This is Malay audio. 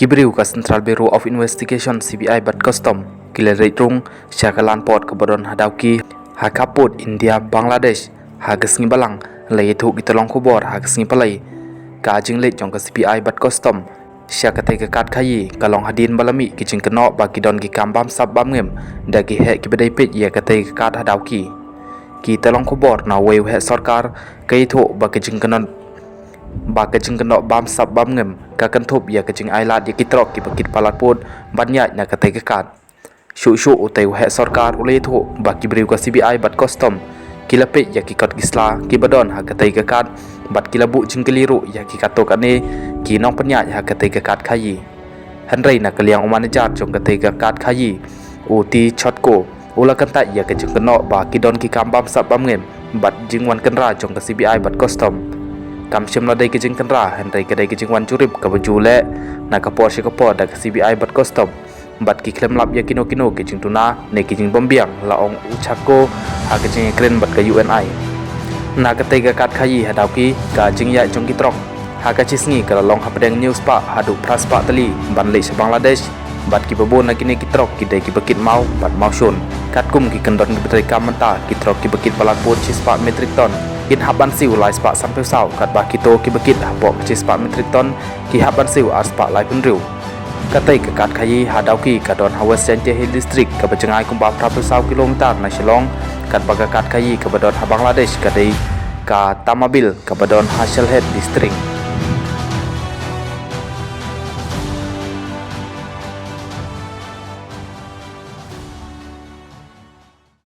Kibriu ka Central Bureau of Investigation CBI bat custom kilere rung syakalan port kebodon hadauki hakaput India Bangladesh hagasngi balang lay thu gitolong kubor hagasngi palai ka jinglet jong ka CBI bat custom syakate ka kat khayi kalong hadin balami kijing keno ba kidon gi kambam sab bam ngem dagi he kibedai pet ya kate ka kat hadauki ki tolong kubor na weu he sarkar kai thu ba kijing keno ba kajing keno bam sab bam ngem ka kan thup ya kajing ailat ya kitrok ki bakit palat put banya na ka te ka kat shu utei he sarkar ulei thu ba ki briu ka CBI bat custom kilape ya ki kot gisla ki badon ha ka te ka kat bat kilabu jingkeliru ya ki kato kane ki nong panya ha ka te ka kat khayi hanrei na kaliang umanajar jong ka te ka kat khayi uti chotko ula kan ta ya kajing keno ba ki don ki kambam sab bam ngem bat jingwan kenra jong ka CBI bat custom kam shem la dai ke jing kanra handai ke dai ke jing wan jurip ka bajule na ka por shi ka por da CBI bat custom bat ki klem lap ya kino ke jing tuna ne ke jing bombiang la ong uchako ha ke jing kren bat ka UNI na ka tai ka kat khayi hadau ki ka jing ya jong ki trok ha ka chisngi ka long ha pedeng news pa hadu pras pa tali ban le sa Bangladesh bat ki babon na kini ki trok ki dai ki bakit mau bat mau shun kat kum ki kendon ki betrai kamanta ki trok ki bakit palat pot chis pa metric ton in haban siu lai spa sampai sau kat ba kito ki bekit habok chis pa metric ton ki haban siu as pa lai punriu katai ke kat khayi hadau ki kadon hawas sente hill district ka bajangai kumba prapel sau kilometer na Shillong kat baga kat khayi ka badon ha Bangladesh kadai ka Tamabil ka badon Hasel Head district